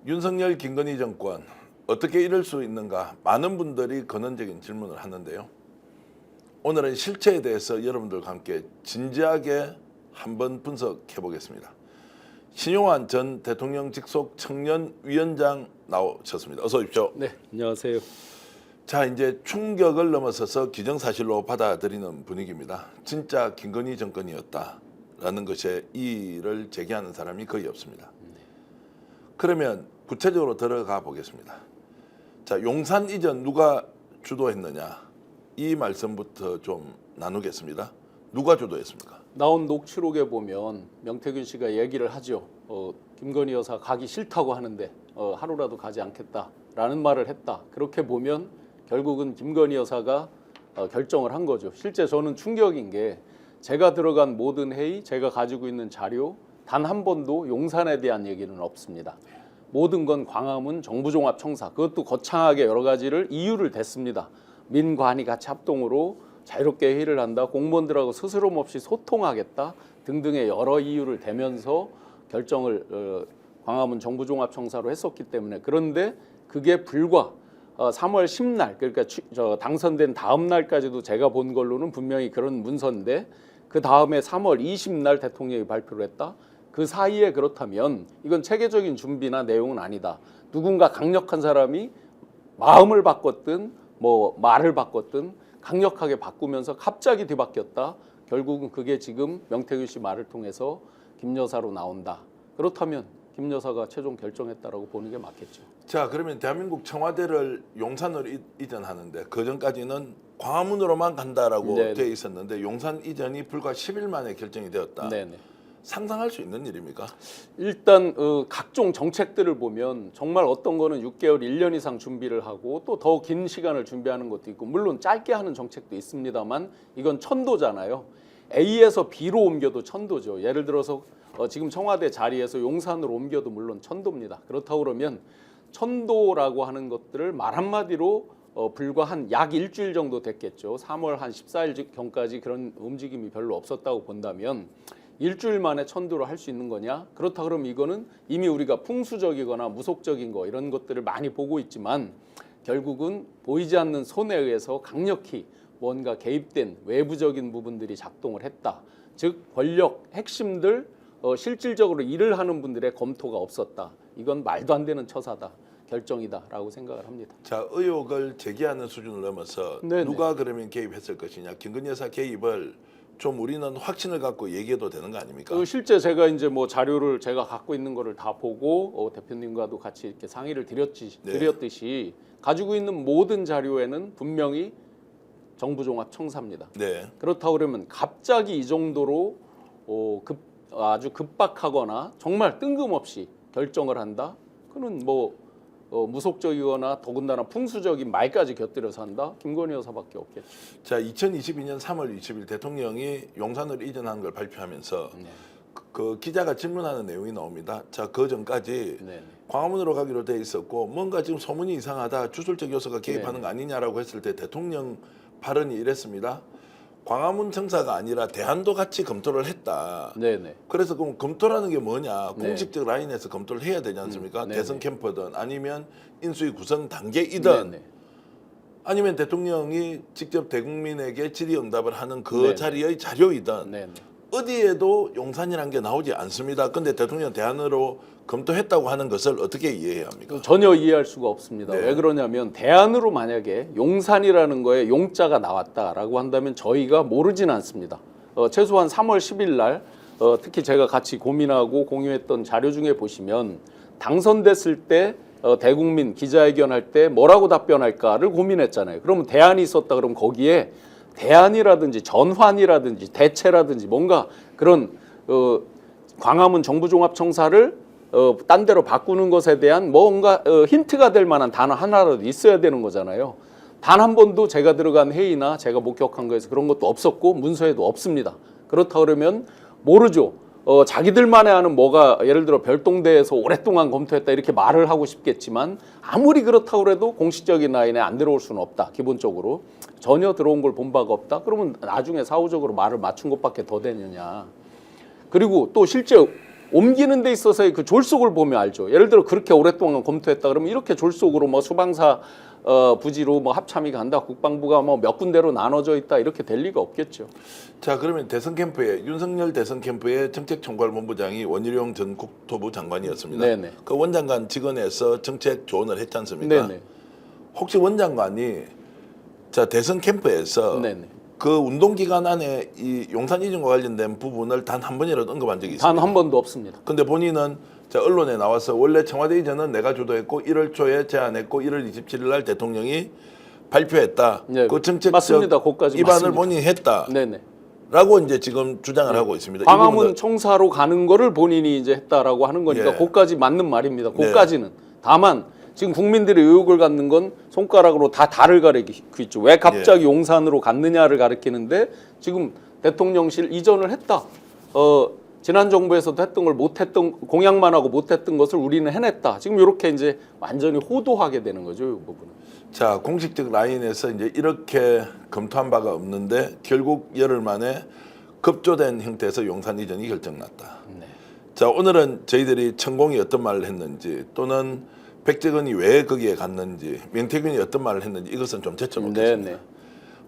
윤석열 김건희 정권 어떻게 이럴 수 있는가 많은 분들이 근원적인 질문을 하는데요. 오늘은 실체에 대해서 여러분들과 함께 진지하게 한번 분석해 보겠습니다. 신용환 전 대통령 직속 청년위원장 나오셨습니다. 어서 오십시오. 네, 안녕하세요. 자, 이제 충격을 넘어서서 기정사실로 받아들이는 분위기입니다. 진짜 김건희 정권이었다라는 것에 이의를 제기하는 사람이 거의 없습니다. 그러면 구체적으로 들어가 보겠습니다. 자, 용산 이전 누가 주도했느냐, 이 말씀부터 좀 나누겠습니다. 누가 주도했습니까? 나온 녹취록에 보면 명태균 씨가 얘기를 하죠. 김건희 여사 가기 싫다고 하는데 하루라도 가지 않겠다라는 말을 했다. 그렇게 보면 결국은 김건희 여사가 결정을 한 거죠. 실제 저는 충격인 게 제가 들어간 모든 회의, 제가 가지고 있는 자료 단 한 번도 용산에 대한 얘기는 없습니다. 모든 건 광화문 정부종합청사, 그것도 거창하게 여러 가지를 이유를 댔습니다. 민관이 같이 합동으로 자유롭게 회의를 한다, 공무원들하고 스스럼 없이 소통하겠다 등등의 여러 이유를 대면서 결정을 광화문 정부종합청사로 했었기 때문에. 그런데 그게 불과 3월 10날, 그러니까 당선된 다음 날까지도 제가 본 걸로는 분명히 그런 문서인데, 그 다음에 3월 20날 대통령이 발표를 했다. 그 사이에 그렇다면 이건 체계적인 준비나 내용은 아니다. 누군가 강력한 사람이 마음을 바꿨든 뭐 말을 바꿨든 강력하게 바꾸면서 갑자기 뒤바뀌었다. 결국은 그게 지금 명태균 씨 말을 통해서 김 여사로 나온다. 그렇다면 김 여사가 최종 결정했다라고 보는 게 맞겠죠. 자, 그러면 대한민국 청와대를 용산으로 이전하는데 그 전까지는 광화문으로만 간다라고 되어 있었는데 용산 이전이 불과 10일 만에 결정이 되었다. 네네. 상상할 수 있는 일입니까? 일단 각종 정책들을 보면 정말 어떤 거는 6개월, 1년 이상 준비를 하고 또 더 긴 시간을 준비하는 것도 있고, 물론 짧게 하는 정책도 있습니다만 이건 천도잖아요. A에서 B로 옮겨도 천도죠. 예를 들어서 지금 청와대 자리에서 용산으로 옮겨도 물론 천도입니다. 그렇다고 그러면 천도라고 하는 것들을 말 한마디로 불과 한 약 일주일 정도 됐겠죠. 3월 한 14일 경까지 그런 움직임이 별로 없었다고 본다면 일주일 만에 천도를 할 수 있는 거냐? 그렇다 그러면 이거는 이미 우리가 풍수적이거나 무속적인 거 이런 것들을 많이 보고 있지만 결국은 보이지 않는 손에 의해서 강력히 뭔가 개입된 외부적인 부분들이 작동을 했다. 즉 권력 핵심들, 실질적으로 일을 하는 분들의 검토가 없었다. 이건 말도 안 되는 처사다. 결정이다라고 생각을 합니다. 자, 의혹을 제기하는 수준을 넘어서 네네. 누가 그러면 개입했을 것이냐, 김건희 여사 개입을 좀 우리는 확신을 갖고 얘기해도 되는 거 아닙니까? 실제 제가 이제 뭐 자료를 제가 갖고 있는 거를 다 보고 대표님과도 같이 이렇게 상의를 드렸듯이 가지고 있는 모든 자료에는 분명히 정부종합청사입니다. 네. 그렇다고 그러면 갑자기 이 정도로 아주 급박하거나 정말 뜬금없이 결정을 한다? 그는 뭐 무속적이거나 더군다나 풍수적인 말까지 곁들여서 한다? 김건희 여사밖에 없겠죠. 자, 2022년 3월 20일 대통령이 용산으로 이전하는 걸 발표하면서 그 기자가 질문하는 내용이 나옵니다. 자, 그 전까지 광화문으로 가기로 돼 있었고 뭔가 지금 소문이 이상하다, 주술적 요소가 개입하는 거 아니냐라고 했을 때 대통령 발언이 이랬습니다. 광화문 청사가 아니라 대안도 같이 검토를 했다. 그래서 그럼 검토라는 게 뭐냐? 공식적 라인에서 검토를 해야 되지 않습니까? 대선 캠프든 아니면 인수위 구성 단계이든 아니면 대통령이 직접 대국민에게 질의응답을 하는 그 자리의 자료이든 어디에도 용산이라는 게 나오지 않습니다. 근데 대통령 대안으로 검토했다고 하는 것을 어떻게 이해해야 합니까? 전혀 이해할 수가 없습니다. 왜 그러냐면 대안으로 만약에 용산이라는 거에 용자가 나왔다라고 한다면 저희가 모르진 않습니다. 최소한 3월 10일 날 특히 제가 같이 고민하고 공유했던 자료 중에 보시면 당선됐을 때 대국민 기자회견할 때 뭐라고 답변할까를 고민했잖아요. 그러면 대안이 있었다 그러면 거기에 대안이라든지 전환이라든지 대체라든지 뭔가 그런 광화문 정부종합청사를 딴 데로 바꾸는 것에 대한 뭔가 힌트가 될 만한 단어 하나라도 있어야 되는 거잖아요. 단 한 번도 제가 들어간 회의나 제가 목격한 거에서 그런 것도 없었고 문서에도 없습니다. 그렇다 그러면 모르죠. 자기들만의 아는 뭐가 예를 들어 별동대에서 오랫동안 검토했다 이렇게 말을 하고 싶겠지만 아무리 그렇다고 해도 공식적인 라인에 안 들어올 수는 없다. 기본적으로 전혀 들어온 걸 본 바가 없다. 그러면 나중에 사후적으로 말을 맞춘 것밖에 더 되느냐. 그리고 또 실제 옮기는 데 있어서의 그 졸속을 보면 알죠. 예를 들어 그렇게 오랫동안 검토했다 그러면 이렇게 졸속으로 뭐 수방사 부지로 뭐 합참이 간다, 국방부가 뭐 몇 군데로 나눠져 있다 이렇게 될 리가 없겠죠. 자, 그러면 대선 캠프에 윤석열 대선 캠프의 정책총괄본부장이 원희룡 전 국토부 장관이었습니다. 네네. 그 원장관 직원에서 정책 조언을 했지 않습니까? 네네. 혹시 원장관이 자 대선 캠프에서 네네. 그 운동 기간 안에 이 용산 이전과 관련된 부분을 단 한 번이라도 언급한 적이 있습니다. 단 한 번도 없습니다. 근데 본인은 자 언론에 나와서 원래 청와대 이전은 내가 주도했고 1월 초에 제안했고 1월 27일 날 대통령이 발표했다. 네, 그 정책적 맞습니다. 그것까지 입안을 맞습니다. 본인이 했다. 네네. 라고 이제 지금 주장을 하고 있습니다. 이 광화문 부분은- 총사로 가는 거를 본인이 이제 했다라고 하는 거니까 예. 그까지 맞는 말입니다. 네. 그까지는. 다만 지금 국민들의 의혹을 갖는 건 손가락으로 다 달을 가리키고 있죠. 왜 갑자기 예. 용산으로 갔느냐를 가리키는데 지금 대통령실 이전을 했다. 지난 정부에서도 했던 걸 못했던 공약만 하고 못했던 것을 우리는 해냈다. 지금 이렇게 이제 완전히 호도하게 되는 거죠, 이 부분은. 자 공식적 라인에서 이제 이렇게 검토한 바가 없는데 결국 열흘 만에 급조된 형태에서 용산 이전이 결정났다. 네. 자 오늘은 저희들이 천공이 어떤 말을 했는지 또는 백재건이 왜 거기에 갔는지 명태균이 어떤 말을 했는지 이것은 좀 제쳐놓겠습니다. 네네.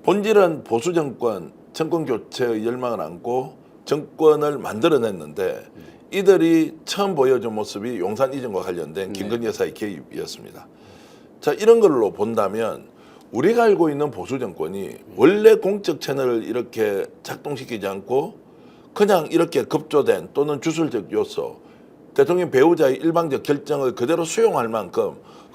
본질은 보수 정권 정권 교체의 열망을 안고 정권을 만들어냈는데 이들이 처음 보여준 모습이 용산 이전과 관련된 김건희 여사의 개입이었습니다. 자 이런 걸로 본다면 우리가 알고 있는 보수 정권이 원래 공적 채널을 이렇게 작동시키지 않고 그냥 이렇게 급조된 또는 주술적 요소 대통령 배우자의 일방적 결정을 그대로 수용할 만큼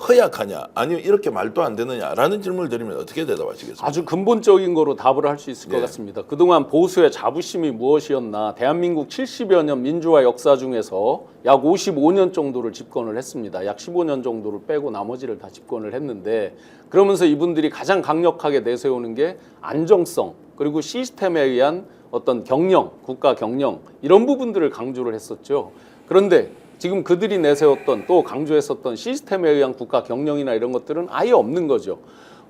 허약하냐 아니면 이렇게 말도 안 되느냐라는 질문을 드리면 어떻게 대답하시겠습니까? 아주 근본적인 거로 답을 할 수 있을 것 예. 같습니다. 그동안 보수의 자부심이 무엇이었나? 대한민국 70여 년 민주화 역사 중에서 약 55년 정도를 집권을 했습니다. 약 15년 정도를 빼고 나머지를 다 집권을 했는데 그러면서 이분들이 가장 강력하게 내세우는 게 안정성 그리고 시스템에 의한 어떤 경영, 국가 경영 이런 부분들을 강조를 했었죠. 그런데 지금 그들이 내세웠던 또 강조했었던 시스템에 의한 국가 경영이나 이런 것들은 아예 없는 거죠.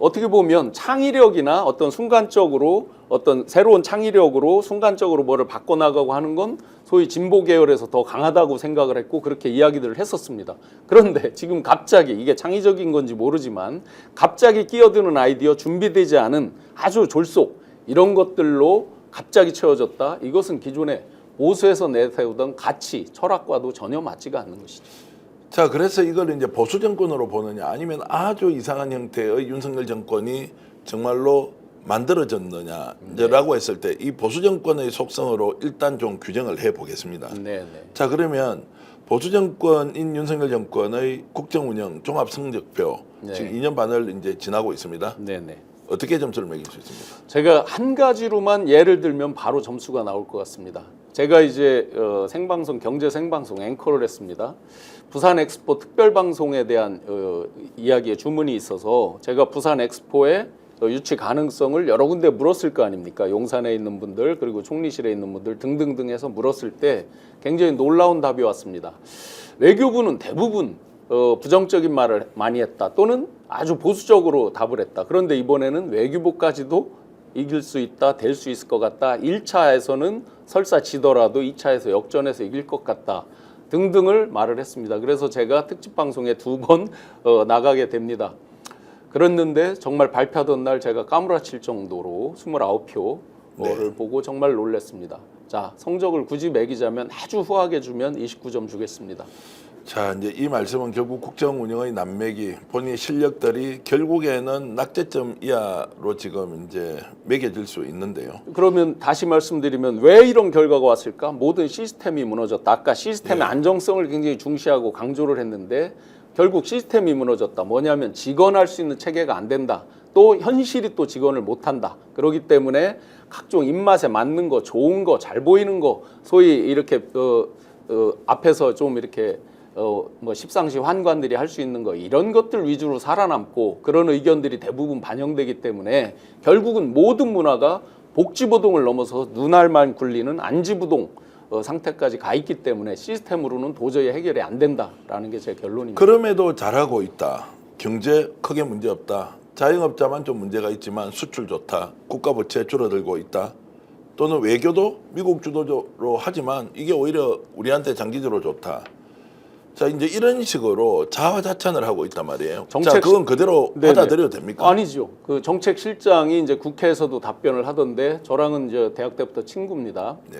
어떻게 보면 창의력이나 어떤 순간적으로 어떤 새로운 창의력으로 순간적으로 뭐를 바꿔나가고 하는 건 소위 진보 계열에서 더 강하다고 생각을 했고 그렇게 이야기들을 했었습니다. 그런데 지금 갑자기 이게 창의적인 건지 모르지만 갑자기 끼어드는 아이디어 준비되지 않은 아주 졸속 이런 것들로 갑자기 채워졌다. 이것은 기존에 보수에서 내세우던 가치, 철학과도 전혀 맞지가 않는 것이죠. 자, 그래서 이걸 이제 보수 정권으로 보느냐 아니면 아주 이상한 형태의 윤석열 정권이 정말로 만들어졌느냐라고 했을 때 이 보수 정권의 속성으로 일단 좀 규정을 해 보겠습니다. 네. 자, 그러면 보수 정권인 윤석열 정권의 국정 운영 종합 성적표 네. 지금 2년 반을 이제 지나고 있습니다. 네네. 어떻게 점수를 매길 수 있습니까? 제가 한 가지로만 예를 들면 바로 점수가 나올 것 같습니다. 제가 이제 생방송 경제 생방송 앵커를 했습니다. 부산 엑스포 특별 방송에 대한 이야기에 주문이 있어서 제가 부산 엑스포의 유치 가능성을 여러 군데 물었을 거 아닙니까? 용산에 있는 분들 그리고 총리실에 있는 분들 등등등 해서 물었을 때 굉장히 놀라운 답이 왔습니다. 외교부는 대부분 부정적인 말을 많이 했다 또는 아주 보수적으로 답을 했다. 그런데 이번에는 외교부까지도 이길 수 있다, 될 수 있을 것 같다. 1차에서는 설사 지더라도 2차에서 역전해서 이길 것 같다. 등등을 말을 했습니다. 그래서 제가 특집 방송에 2번 나가게 됩니다. 그랬는데 정말 발표하던 날 제가 까무라칠 정도로 29표를 보고 정말 놀랐습니다. 자, 성적을 굳이 매기자면 아주 후하게 주면 29점 주겠습니다. 자, 이제 이 말씀은 결국 국정 운영의 난맥이 본인의 실력들이 결국에는 낙제점 이하로 지금 이제 매겨질 수 있는데요. 그러면 다시 말씀드리면 왜 이런 결과가 왔을까? 모든 시스템이 무너졌다. 아까 시스템의 안정성을 굉장히 중시하고 강조를 했는데 결국 시스템이 무너졌다. 뭐냐면 직언할 수 있는 체계가 안 된다. 또 현실이 또 직언을 못한다. 그렇기 때문에 각종 입맛에 맞는 거, 좋은 거, 잘 보이는 거, 소위 이렇게 앞에서 좀 이렇게 뭐 십상시 환관들이 할 수 있는 거 이런 것들 위주로 살아남고 그런 의견들이 대부분 반영되기 때문에 결국은 모든 문화가 복지부동을 넘어서 눈알만 굴리는 안지부동 상태까지 가 있기 때문에 시스템으로는 도저히 해결이 안 된다라는 게 제 결론입니다. 그럼에도 잘하고 있다. 경제 크게 문제 없다. 자영업자만 좀 문제가 있지만 수출 좋다. 국가 부채 줄어들고 있다. 또는 외교도 미국 주도로 하지만 이게 오히려 우리한테 장기적으로 좋다. 자, 이제 이런 식으로 자화자찬을 하고 있단 말이에요. 자, 그건 그대로 받아들여도 됩니까? 아니죠. 그 정책실장이 이제 국회에서도 답변을 하던데 저랑은 이제 대학 때부터 친구입니다. 네.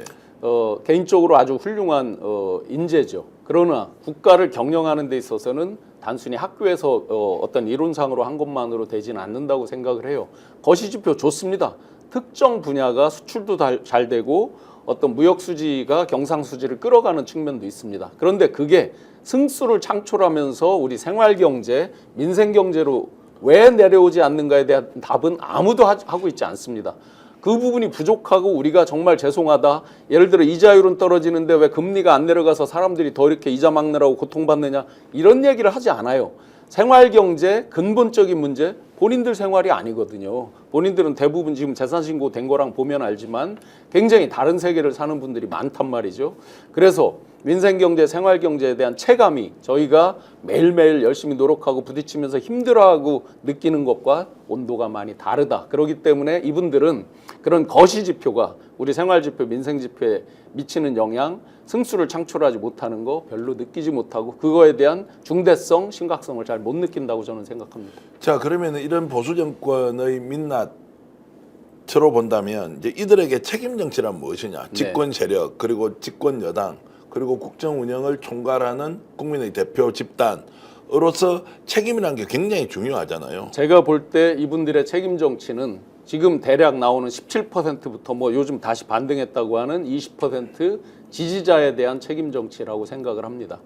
개인적으로 아주 훌륭한 인재죠. 그러나 국가를 경영하는 데 있어서는 단순히 학교에서 어떤 이론상으로 한 것만으로 되지는 않는다고 생각을 해요. 거시지표 좋습니다. 특정 분야가 수출도 잘 되고 어떤 무역 수지가 경상 수지를 끌어가는 측면도 있습니다. 그런데 그게 승수를 창출하면서 우리 생활 경제, 민생 경제로 왜 내려오지 않는가에 대한 답은 아무도 하고 있지 않습니다. 그 부분이 부족하고 우리가 정말 죄송하다. 예를 들어 이자율은 떨어지는데 왜 금리가 안 내려가서 사람들이 더 이렇게 이자 막느라고 고통받느냐 이런 얘기를 하지 않아요. 생활경제 근본적인 문제 본인들 생활이 아니거든요. 본인들은 대부분 지금 재산신고 된 거랑 보면 알지만 굉장히 다른 세계를 사는 분들이 많단 말이죠. 그래서 민생경제, 생활경제에 대한 체감이 저희가 매일매일 열심히 노력하고 부딪히면서 힘들어하고 느끼는 것과 온도가 많이 다르다. 그렇기 때문에 이분들은 그런 거시지표가 우리 생활지표, 민생지표에 미치는 영향, 승수를 창출하지 못하는 거 별로 느끼지 못하고 그거에 대한 중대성, 심각성을 잘 못 느낀다고 저는 생각합니다. 자, 그러면 이런 보수 정권의 민낯으로 본다면 이제 이들에게 책임 정치란 무엇이냐? 집권 세력 그리고 집권 여당 그리고 국정 운영을 총괄하는 국민의 대표 집단으로서 책임이라는 게 굉장히 중요하잖아요. 제가 볼 때 이분들의 책임 정치는 지금 대략 나오는 17%부터 뭐 요즘 다시 반등했다고 하는 20% 지지자에 대한 책임 정치라고 생각을 합니다.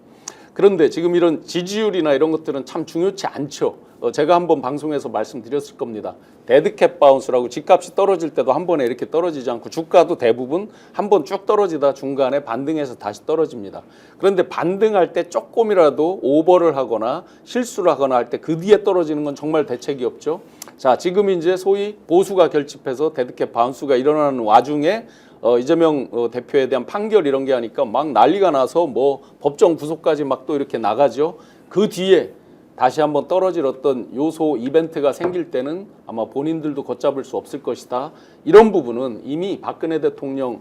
그런데 지금 이런 지지율이나 이런 것들은 참 중요치 않죠. 제가 한번 방송에서 말씀드렸을 겁니다. 데드캣 바운스라고 집값이 떨어질 때도 한 번에 이렇게 떨어지지 않고 주가도 대부분 한 번 쭉 떨어지다 중간에 반등해서 다시 떨어집니다. 그런데 반등할 때 조금이라도 오버를 하거나 실수를 하거나 할 때 그 뒤에 떨어지는 건 정말 대책이 없죠. 자, 지금 이제 소위 보수가 결집해서 데드캣 바운스가 일어나는 와중에 이재명 대표에 대한 판결 이런 게 하니까 막 난리가 나서 뭐 법정 구속까지 막 또 이렇게 나가죠. 그 뒤에 다시 한번 떨어질 어떤 요소 이벤트가 생길 때는 아마 본인들도 걷잡을 수 없을 것이다. 이런 부분은 이미 박근혜 대통령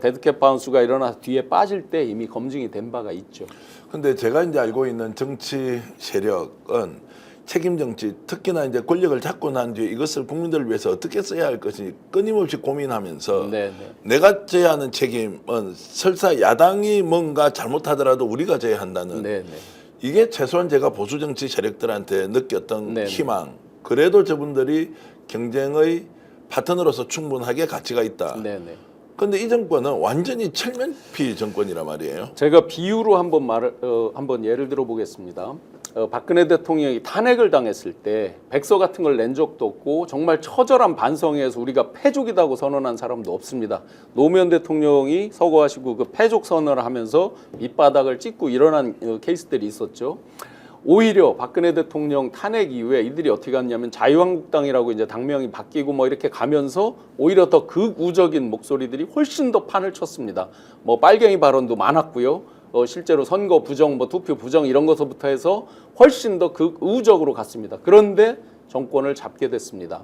데드캣 바운스가 일어나서 뒤에 빠질 때 이미 검증이 된 바가 있죠. 근데 제가 이제 알고 있는 정치 세력은 책임 정치, 특히나 이제 권력을 잡고 난 뒤에 이것을 국민들을 위해서 어떻게 써야 할 것인지 끊임없이 고민하면서 내가 져야 하는 책임은 설사 야당이 뭔가 잘못하더라도 우리가 져야 한다는 이게 최소한 제가 보수 정치 세력들한테 느꼈던 희망. 그래도 저분들이 경쟁의 파트너로서 충분하게 가치가 있다. 그런데 이 정권은 완전히 철면피 정권이란 말이에요. 제가 비유로 한번 예를 들어 보겠습니다. 박근혜 대통령이 탄핵을 당했을 때 백서 같은 걸 낸 적도 없고 정말 처절한 반성에서 우리가 패족이라고 선언한 사람도 없습니다. 노무현 대통령이 서거하시고 그 패족 선언을 하면서 밑바닥을 찍고 일어난 케이스들이 있었죠. 오히려 박근혜 대통령 탄핵 이후에 이들이 어떻게 갔냐면 자유한국당이라고 이제 당명이 바뀌고 뭐 이렇게 가면서 오히려 더 극우적인 목소리들이 훨씬 더 판을 쳤습니다. 뭐 빨갱이 발언도 많았고요. 실제로 선거 부정, 뭐 투표 부정 이런 것부터 해서 훨씬 더 극우적으로 갔습니다. 그런데 정권을 잡게 됐습니다.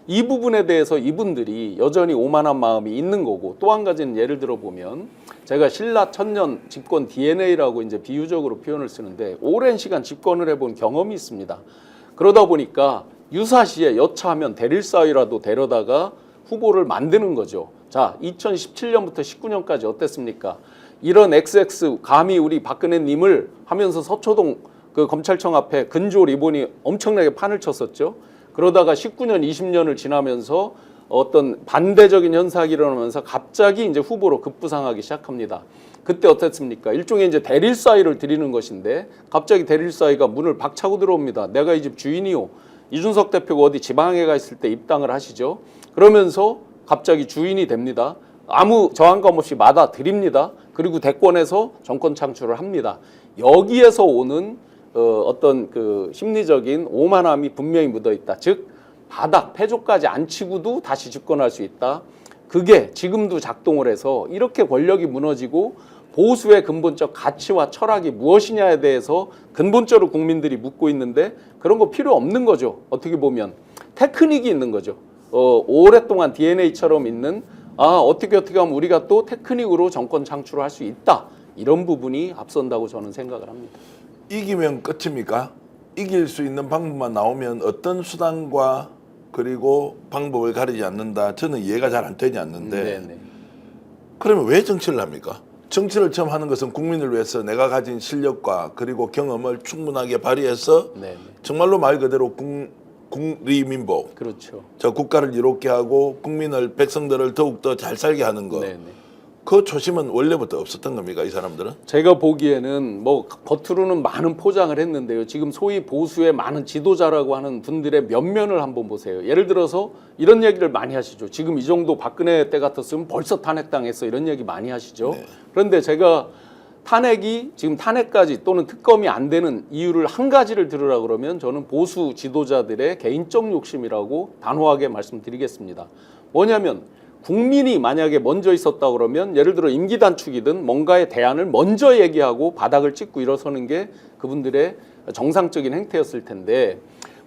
이 부분에 대해서 이분들이 여전히 오만한 마음이 있는 거고 또 한 가지는 예를 들어 보면 제가 신라 천년 집권 DNA라고 이제 비유적으로 표현을 쓰는데 오랜 시간 집권을 해본 경험이 있습니다. 그러다 보니까 유사시에 여차하면 대릴사위라도 데려다가 후보를 만드는 거죠. 자, 2017년부터 19년까지 어땠습니까? 이런 XX 감히 우리 박근혜님을 하면서 서초동 그 검찰청 앞에 근조 리본이 엄청나게 판을 쳤었죠. 그러다가 19년, 20년을 지나면서 어떤 반대적인 현상이 일어나면서 갑자기 이제 후보로 급부상하기 시작합니다. 그때 어땠습니까? 일종의 이제 대릴사위를 드리는 것인데 갑자기 대릴사위가 문을 박차고 들어옵니다. 내가 이 집 주인이요. 이준석 대표가 어디 지방에 가 있을 때 입당을 하시죠. 그러면서 갑자기 주인이 됩니다. 아무 저항감 없이 받아들입니다. 그리고 대권에서 정권 창출을 합니다. 여기에서 오는 어떤 그 심리적인 오만함이 분명히 묻어 있다. 즉 바닥 패족까지 안 치고도 다시 집권할 수 있다. 그게 지금도 작동을 해서 이렇게 권력이 무너지고 보수의 근본적 가치와 철학이 무엇이냐에 대해서 근본적으로 국민들이 묻고 있는데 그런 거 필요 없는 거죠. 어떻게 보면 테크닉이 있는 거죠. 오랫동안 DNA처럼 있는 어떻게 하면 우리가 또 테크닉으로 정권 창출을 할 수 있다. 이런 부분이 앞선다고 저는 생각을 합니다. 이기면 끝입니까? 이길 수 있는 방법만 나오면 어떤 수단과 그리고 방법을 가리지 않는다. 저는 이해가 잘 안 되지 않는데 네네. 그러면 왜 정치를 합니까? 정치를 처음 하는 것은 국민을 위해서 내가 가진 실력과 그리고 경험을 충분하게 발휘해서 네네. 정말로 말 그대로 국리민복, 그렇죠. 저 국가를 이롭게 하고 국민을 백성들을 더욱더 잘 살게 하는 것. 네네. 그 초심은 원래부터 없었던 겁니까, 이 사람들은? 제가 보기에는 뭐 겉으로는 많은 포장을 했는데요. 지금 소위 보수의 많은 지도자라고 하는 분들의 면면을 한번 보세요. 예를 들어서 이런 얘기를 많이 하시죠. 지금 이 정도 박근혜 때 같았으면 벌써 탄핵당했어. 이런 얘기 많이 하시죠. 네. 그런데 제가 탄핵이 지금 탄핵까지 또는 특검이 안 되는 이유를 한 가지를 들으라 그러면 저는 보수 지도자들의 개인적 욕심이라고 단호하게 말씀드리겠습니다. 뭐냐면 국민이 만약에 먼저 있었다 그러면 예를 들어 임기 단축이든 뭔가의 대안을 먼저 얘기하고 바닥을 찍고 일어서는 게 그분들의 정상적인 행태였을 텐데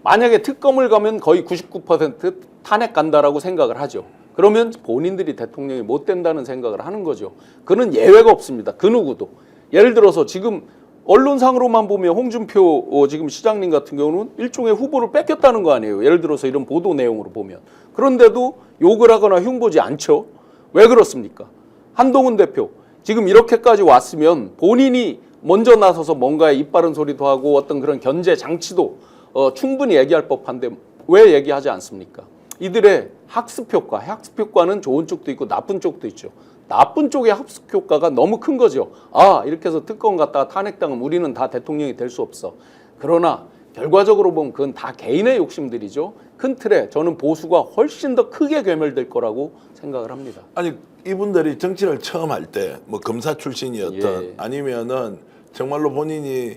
만약에 특검을 가면 거의 99% 탄핵 간다라고 생각을 하죠. 그러면 본인들이 대통령이 못 된다는 생각을 하는 거죠. 그는 예외가 없습니다. 그 누구도. 예를 들어서 지금 언론상으로만 보면 홍준표 지금 시장님 같은 경우는 일종의 후보를 뺏겼다는 거 아니에요. 예를 들어서 이런 보도 내용으로 보면. 그런데도 욕을 하거나 흉보지 않죠. 왜 그렇습니까? 한동훈 대표 지금 이렇게까지 왔으면 본인이 먼저 나서서 뭔가에 입 바른 소리도 하고 어떤 그런 견제 장치도 충분히 얘기할 법한데 왜 얘기하지 않습니까? 이들의 학습 효과는 좋은 쪽도 있고 나쁜 쪽도 있죠. 나쁜 쪽의 학습 효과가 너무 큰 거죠. 이렇게 해서 특검 갔다가 탄핵당하면 우리는 다 대통령이 될 수 없어. 그러나 결과적으로 보면 그건 다 개인의 욕심들이죠. 큰 틀에 저는 보수가 훨씬 더 크게 괴멸될 거라고 생각을 합니다. 아니 이분들이 정치를 처음 할 때 뭐 검사 출신이었던 예. 아니면은 정말로 본인이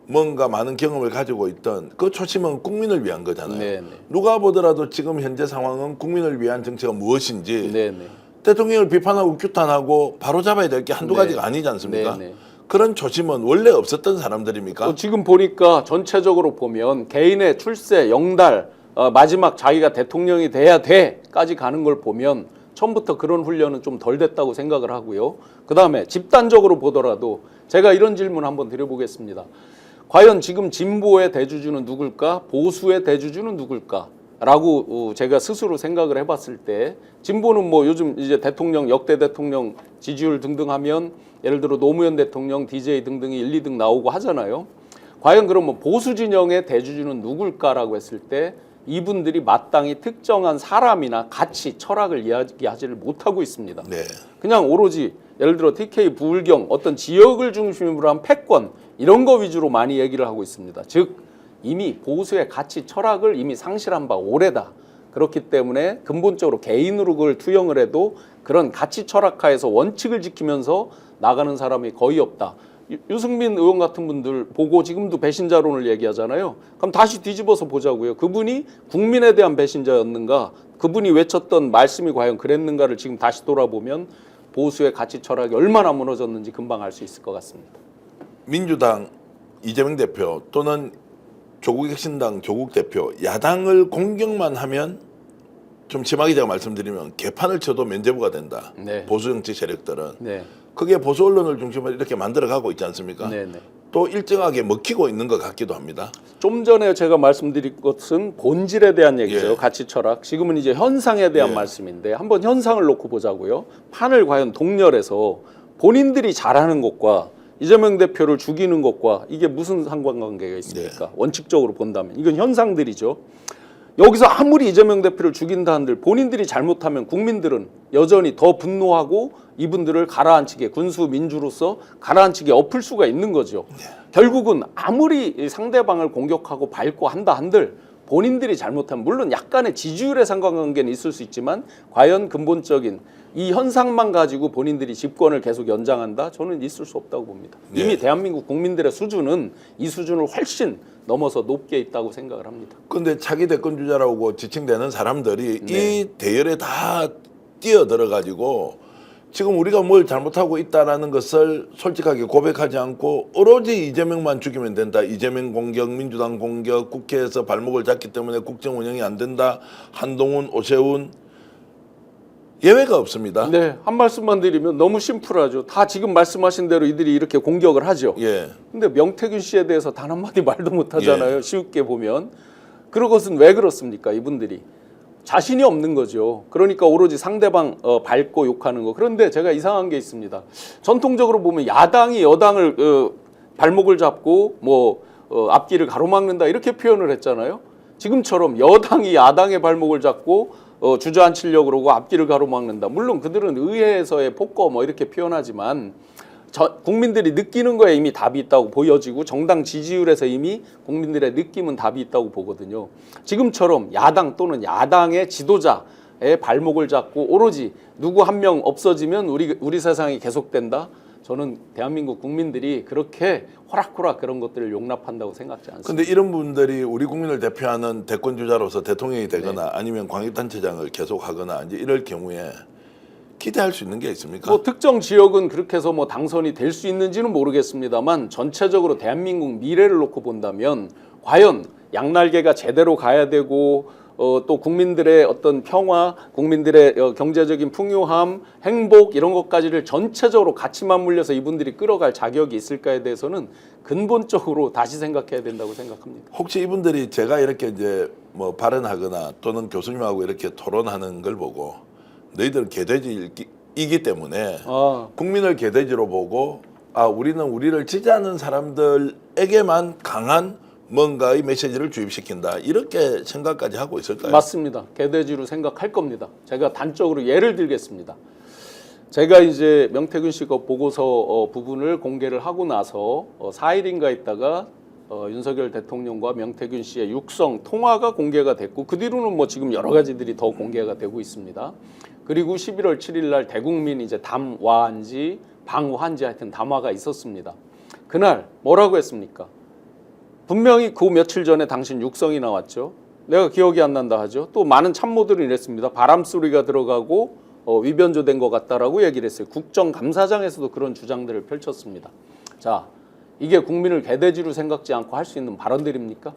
뭔가 많은 경험을 가지고 있던 그 초심은 국민을 위한 거잖아요. 네네. 누가 보더라도 지금 현재 상황은 국민을 위한 정치가 무엇인지 네네. 대통령을 비판하고 규탄하고 바로잡아야 될 게 한두 네. 가지가 아니지 않습니까? 네네. 그런 초심은 원래 없었던 사람들입니까? 지금 보니까 전체적으로 보면 개인의 출세, 영달, 마지막 자기가 대통령이 돼야 돼까지 가는 걸 보면 처음부터 그런 훈련은 좀 덜 됐다고 생각을 하고요. 그다음에 집단적으로 보더라도 제가 이런 질문 한번 드려보겠습니다. 과연 지금 진보의 대주주는 누굴까? 보수의 대주주는 누굴까? 라고 제가 스스로 생각을 해봤을 때 진보는 뭐 요즘 이제 대통령, 역대 대통령 지지율 등등 하면 예를 들어 노무현 대통령, DJ 등등이 1, 2등 나오고 하잖아요. 과연 그러면 보수 진영의 대주주는 누굴까라고 했을 때 이분들이 마땅히 특정한 사람이나 가치, 철학을 이야기하지를 못하고 있습니다. 네. 그냥 오로지 예를 들어 TK 부울경 어떤 지역을 중심으로 한 패권 이런 거 위주로 많이 얘기를 하고 있습니다. 즉 이미 보수의 가치 철학을 이미 상실한 바 오래다. 그렇기 때문에 근본적으로 개인으로 그걸 투영을 해도 그런 가치 철학하에서 원칙을 지키면서 나가는 사람이 거의 없다. 유승민 의원 같은 분들 보고 지금도 배신자론을 얘기하잖아요. 그럼 다시 뒤집어서 보자고요. 그분이 국민에 대한 배신자였는가? 그분이 외쳤던 말씀이 과연 그랬는가를 지금 다시 돌아보면 보수의 가치 철학이 얼마나 무너졌는지 금방 알 수 있을 것 같습니다. 민주당 이재명 대표 또는 조국혁신당 조국 대표 야당을 공격만 하면 좀 심하게 제가 말씀드리면 개판을 쳐도 면죄부가 된다. 네. 보수 정치 세력들은. 네. 그게 보수 언론을 중심으로 이렇게 만들어가고 있지 않습니까? 네, 네. 또 일정하게 먹히고 있는 것 같기도 합니다. 좀 전에 제가 말씀드린 것은 본질에 대한 얘기죠. 예. 가치 철학. 지금은 이제 현상에 대한 예. 말씀인데 한번 현상을 놓고 보자고요. 판을 과연 동렬해서 본인들이 잘하는 것과 이재명 대표를 죽이는 것과 이게 무슨 상관관계가 있습니까? 원칙적으로 본다면. 이건 현상들이죠. 여기서 아무리 이재명 대표를 죽인다 한들 본인들이 잘못하면 국민들은 여전히 더 분노하고 이분들을 가라앉히게 군수 민주로서 가라앉히게 엎을 수가 있는 거죠. 결국은 아무리 상대방을 공격하고 밟고 한다 한들 본인들이 잘못하면 물론 약간의 지지율의 상관관계는 있을 수 있지만 과연 근본적인 이 현상만 가지고 본인들이 집권을 계속 연장한다? 저는 있을 수 없다고 봅니다. 이미 대한민국 국민들의 수준은 이 수준을 훨씬 넘어서 높게 있다고 생각을 합니다. 그런데 차기 대권 주자라고 지칭되는 사람들이 이 대열에 다 뛰어들어 가지고 지금 우리가 뭘 잘못하고 있다라는 것을 솔직하게 고백하지 않고 오로지 이재명만 죽이면 된다. 이재명 공격, 민주당 공격, 국회에서 발목을 잡기 때문에 국정 운영이 안 된다. 한동훈, 오세훈 예외가 없습니다. 네, 한 말씀만 드리면 너무 심플하죠. 다 지금 말씀하신 대로 이들이 이렇게 공격을 하죠. 예. 근데 명태균 씨에 대해서 단 한마디 말도 못 하잖아요. 쉽게 보면. 그런 것은 왜 그렇습니까? 이분들이. 자신이 없는 거죠. 그러니까 오로지 상대방 밟고 욕하는 거. 그런데 제가 이상한 게 있습니다. 전통적으로 보면 야당이 여당을 발목을 잡고 뭐 앞길을 가로막는다 이렇게 표현을 했잖아요. 지금처럼 여당이 야당의 발목을 잡고 주저앉히려고 그러고 앞길을 가로막는다. 물론 그들은 의회에서의 폭거 뭐 이렇게 표현하지만 국민들이 느끼는 거에 이미 답이 있다고 보여지고 정당 지지율에서 이미 국민들의 느낌은 답이 있다고 보거든요. 지금처럼 야당 또는 야당의 지도자의 발목을 잡고 오로지 누구 한 명 없어지면 우리 세상이 계속된다. 저는 대한민국 국민들이 그렇게 호락호락 그런 것들을 용납한다고 생각지 않습니다. 그런데 이런 분들이 우리 국민을 대표하는 대권 주자로서 대통령이 되거나 아니면 광역단체장을 계속하거나 이제 이럴 경우에 기대할 수 있는 게 있습니까? 뭐 특정 지역은 그렇게 해서 뭐 당선이 될 수 있는지는 모르겠습니다만 전체적으로 대한민국 미래를 놓고 본다면 과연 양날개가 제대로 가야 되고 또 국민들의 어떤 평화, 국민들의 경제적인 풍요함, 행복 이런 것까지를 전체적으로 같이 맞물려서 이분들이 끌어갈 자격이 있을까에 대해서는 근본적으로 다시 생각해야 된다고 생각합니다. 혹시 이분들이 제가 이렇게 이제 뭐 발언하거나 또는 교수님하고 이렇게 토론하는 걸 보고 너희들은 개돼지이기 때문에 국민을 개돼지로 보고 우리는 우리를 지지하는 사람들에게만 강한 뭔가의 메시지를 주입시킨다 이렇게 생각까지 하고 있을까요? 맞습니다. 개돼지로 생각할 겁니다. 제가 단적으로 예를 들겠습니다. 제가 이제 명태균 씨 거 보고서 부분을 공개를 하고 나서 4일인가 있다가 윤석열 대통령과 명태균 씨의 육성 통화가 공개가 됐고 그 뒤로는 뭐 지금 여러 가지들이 더 공개가 되고 있습니다. 그리고 11월 7일 날 대국민 이제 담화한지 방화한지 하여튼 담화가 있었습니다. 그날 뭐라고 했습니까? 분명히 그 며칠 전에 당신 육성이 나왔죠. 내가 기억이 안 난다 하죠. 또 많은 참모들이 이랬습니다. 바람소리가 들어가고 위변조된 것 같다라고 얘기를 했어요. 국정감사장에서도 그런 주장들을 펼쳤습니다. 자, 이게 국민을 개돼지로 생각지 않고 할 수 있는 발언들입니까?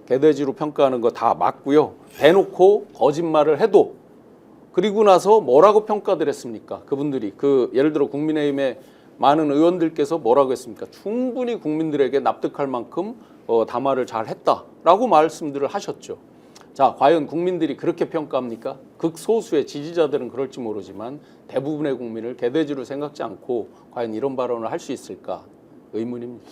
개돼지로 평가하는 거 다 맞고요. 대놓고 거짓말을 해도 그리고 나서 뭐라고 평가들 했습니까? 그분들이 예를 들어 국민의힘의 많은 의원들께서 뭐라고 했습니까? 충분히 국민들에게 납득할 만큼 담화를 잘 했다라고 말씀들을 하셨죠. 자, 과연 국민들이 그렇게 평가합니까? 극소수의 지지자들은 그럴지 모르지만 대부분의 국민을 개돼지로 생각지 않고 과연 이런 발언을 할 수 있을까? 의문입니다.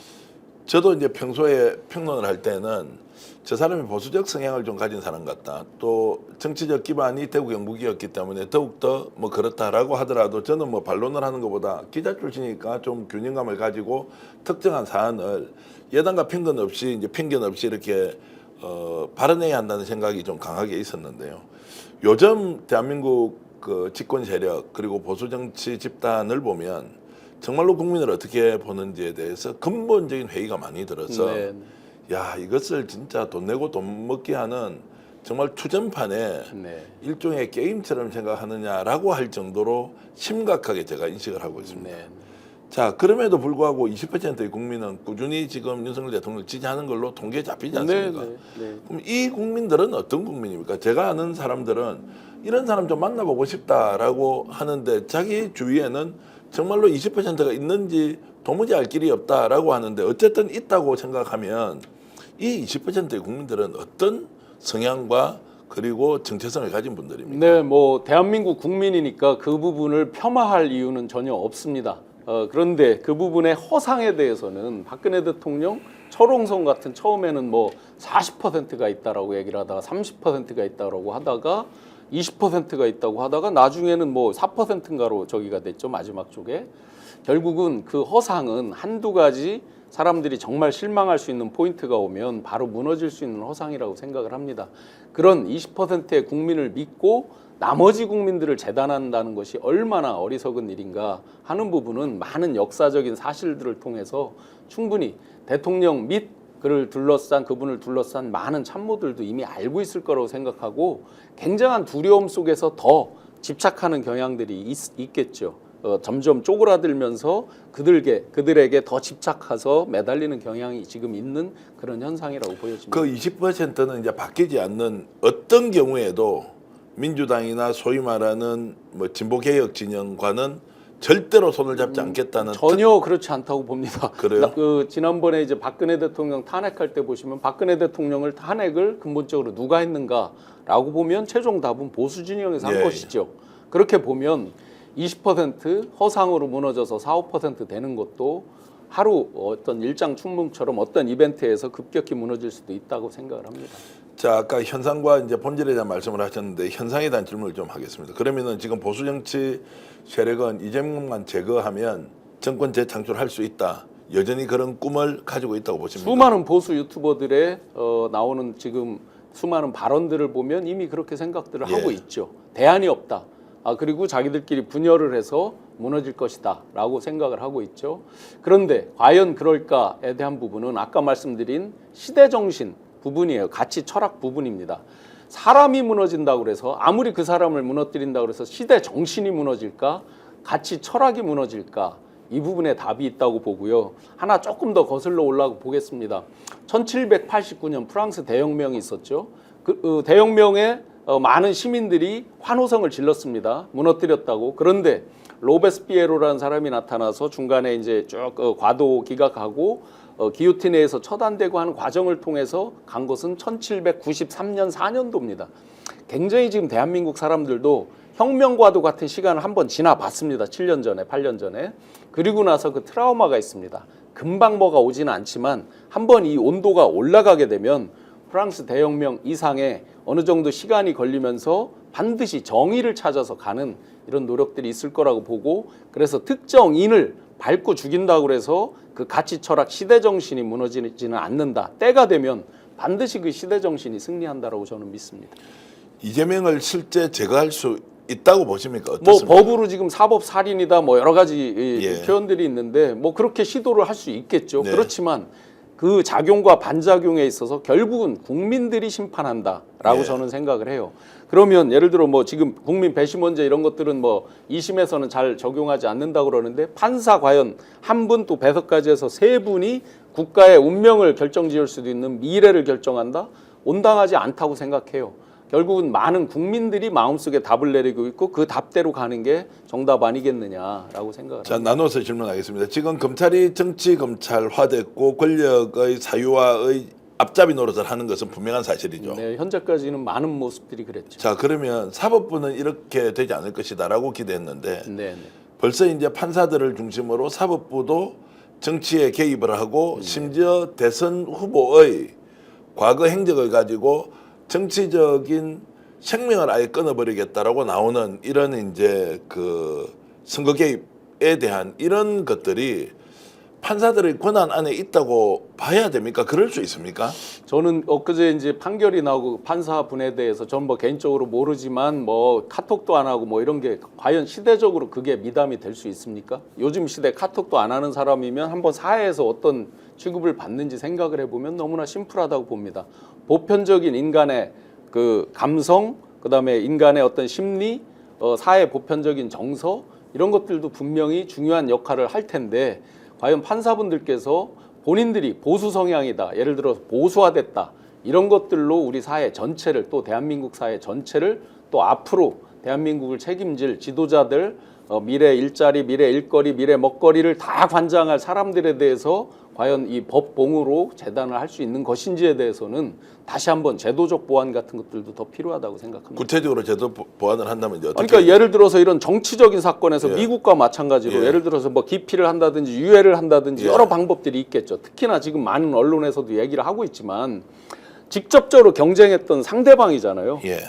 저도 이제 평소에 평론을 할 때는 저 사람이 보수적 성향을 좀 가진 사람 같다. 또 정치적 기반이 대구 경북이었기 때문에 더욱더 뭐 그렇다라고 하더라도 저는 뭐 반론을 하는 것보다 기자 출신이니까 좀 균형감을 가지고 특정한 사안을 여당과 편견 없이 이렇게 발언해야 한다는 생각이 좀 강하게 있었는데요. 요즘 대한민국 그 집권 세력 그리고 보수 정치 집단을 보면 정말로 국민을 어떻게 보는지에 대해서 근본적인 회의가 많이 들어서 야, 이것을 진짜 돈 내고 돈 먹게 하는 정말 투전판의 일종의 게임처럼 생각하느냐라고 할 정도로 심각하게 제가 인식을 하고 있습니다. 자, 그럼에도 불구하고 20%의 국민은 꾸준히 지금 윤석열 대통령을 지지하는 걸로 통계에 잡히지 않습니까? 그럼 이 국민들은 어떤 국민입니까? 제가 아는 사람들은 이런 사람 좀 만나보고 싶다라고 하는데 자기 주위에는 정말로 20%가 있는지 도무지 알 길이 없다라고 하는데 어쨌든 있다고 생각하면 이 20%의 국민들은 어떤 성향과 그리고 정체성을 가진 분들입니까? 네, 뭐 대한민국 국민이니까 그 부분을 폄하할 이유는 전혀 없습니다. 그런데 그 부분의 허상에 대해서는 박근혜 대통령 철옹성 같은 처음에는 뭐 40%가 있다라고 얘기를 하다가 30%가 있다라고 하다가 20%가 있다고 하다가 나중에는 뭐 4%인가로 저기가 됐죠. 마지막 쪽에. 결국은 그 허상은 한두 가지 사람들이 정말 실망할 수 있는 포인트가 오면 바로 무너질 수 있는 허상이라고 생각을 합니다. 그런 20%의 국민을 믿고 나머지 국민들을 재단한다는 것이 얼마나 어리석은 일인가 하는 부분은 많은 역사적인 사실들을 통해서 충분히 대통령 및 그분을 둘러싼 많은 참모들도 이미 알고 있을 거라고 생각하고 굉장한 두려움 속에서 더 집착하는 경향들이 있겠죠. 점점 쪼그라들면서 그들에게 더 집착해서 매달리는 경향이 지금 있는 그런 현상이라고 보여집니다. 그 20%는 이제 바뀌지 않는 어떤 경우에도 민주당이나 소위 말하는 뭐 진보개혁 진영과는 절대로 손을 잡지 않겠다는 전혀 그렇지 않다고 봅니다. 그래요? 지난번에 이제 박근혜 대통령 탄핵할 때 보시면 박근혜 대통령을 탄핵을 근본적으로 누가 했는가라고 보면 최종 답은 보수 진영에서 한 예, 것이죠. 그렇게 보면 20% 허상으로 무너져서 4, 5% 되는 것도 하루 어떤 일장 춘몽처럼 어떤 이벤트에서 급격히 무너질 수도 있다고 생각을 합니다. 자, 아까 현상과 이제 본질에 대한 말씀을 하셨는데 현상에 대한 질문을 좀 하겠습니다. 그러면은 지금 보수 정치 세력은 이재명만 제거하면 정권 재창출할 수 있다. 여전히 그런 꿈을 가지고 있다고 보십니까? 수많은 보수 유튜버들의 나오는 지금 수많은 발언들을 보면 이미 그렇게 생각들을 예. 하고 있죠. 대안이 없다. 그리고 자기들끼리 분열을 해서 무너질 것이다 라고 생각을 하고 있죠. 그런데 과연 그럴까에 대한 부분은 아까 말씀드린 시대정신 부분이에요. 가치 철학 부분입니다. 사람이 무너진다고 그래서 아무리 그 사람을 무너뜨린다고 그래서 시대정신이 무너질까? 가치 철학이 무너질까? 이 부분에 답이 있다고 보고요. 하나 조금 더 거슬러 올라가 보겠습니다. 1789년 프랑스 대혁명이 있었죠. 그 대혁명에 많은 시민들이 환호성을 질렀습니다. 무너뜨렸다고. 그런데 로베스피에로라는 사람이 나타나서 중간에 이제 쭉 과도 기각하고 기요틴에서 처단되고 하는 과정을 통해서 간 것은 1793년 4년도입니다. 굉장히 지금 대한민국 사람들도 혁명과도 같은 시간을 한번 지나봤습니다. 7년 전에, 8년 전에. 그리고 나서 그 트라우마가 있습니다. 금방 뭐가 오지는 않지만 한번 이 온도가 올라가게 되면 프랑스 대혁명 이상의 어느 정도 시간이 걸리면서 반드시 정의를 찾아서 가는 이런 노력들이 있을 거라고 보고, 그래서 특정인을 밟고 죽인다고 해서 그 가치 철학 시대정신이 무너지지는 않는다. 때가 되면 반드시 그 시대정신이 승리한다라고 저는 믿습니다. 이재명을 실제 제거할 수 있다고 보십니까? 뭐 어떻습니까? 법으로 지금 사법살인이다 뭐 여러 가지 예. 표현들이 있는데 뭐 그렇게 시도를 할 수 있겠죠. 네. 그렇지만 그 작용과 반작용에 있어서 결국은 국민들이 심판한다라고 예. 저는 생각을 해요. 그러면 예를 들어 뭐 지금 국민 배심원제 이런 것들은 뭐 2심에서는 잘 적용하지 않는다고 그러는데 판사 과연 한 분 또 배석까지 해서 세 분이 국가의 운명을 결정지을 수도 있는 미래를 결정한다? 온당하지 않다고 생각해요. 결국은 많은 국민들이 마음속에 답을 내리고 있고 그 답대로 가는 게 정답 아니겠느냐라고 생각을 자, 합니다. 나눠서 질문하겠습니다. 지금 검찰이 정치 검찰화됐고 권력의 사유화의 앞잡이 노릇을 하는 것은 분명한 사실이죠. 네, 현재까지는 많은 모습들이 그랬죠. 자, 그러면 사법부는 이렇게 되지 않을 것이다라고 기대했는데 네, 네. 벌써 이제 판사들을 중심으로 사법부도 정치에 개입을 하고 심지어 대선 후보의 과거 행적을 가지고 정치적인 생명을 아예 끊어버리겠다라고 나오는 이런 이제 그 선거 개입에 대한 이런 것들이 판사들의 권한 안에 있다고 봐야 됩니까? 그럴 수 있습니까? 저는 엊그제 이제 판결이 나오고 판사분에 대해서 전 뭐 개인적으로 모르지만 뭐 카톡도 안 하고 뭐 이런 게 과연 시대적으로 그게 미담이 될 수 있습니까? 요즘 시대 카톡도 안 하는 사람이면 한번 사회에서 어떤 취급을 받는지 생각을 해보면 너무나 심플하다고 봅니다. 보편적인 인간의 그 감성, 그다음에 인간의 어떤 심리, 사회 보편적인 정서 이런 것들도 분명히 중요한 역할을 할 텐데 과연 판사분들께서 본인들이 보수 성향이다, 예를 들어서 보수화됐다 이런 것들로 우리 사회 전체를 또 대한민국 사회 전체를 또 앞으로 대한민국을 책임질 지도자들, 미래 일자리, 미래 일거리, 미래 먹거리를 다 관장할 사람들에 대해서 과연 이 법봉으로 재단을 할 수 있는 것인지에 대해서는 다시 한번 제도적 보완 같은 것들도 더 필요하다고 생각합니다. 구체적으로 제도 보완을 한다면 이제 어떻게? 그러니까 예를 들어서 이런 정치적인 사건에서 예. 미국과 마찬가지로 예. 예를 들어서 뭐 기피를 한다든지 유예를 한다든지 예. 여러 방법들이 있겠죠. 특히나 지금 많은 언론에서도 얘기를 하고 있지만 직접적으로 경쟁했던 상대방이잖아요. 예.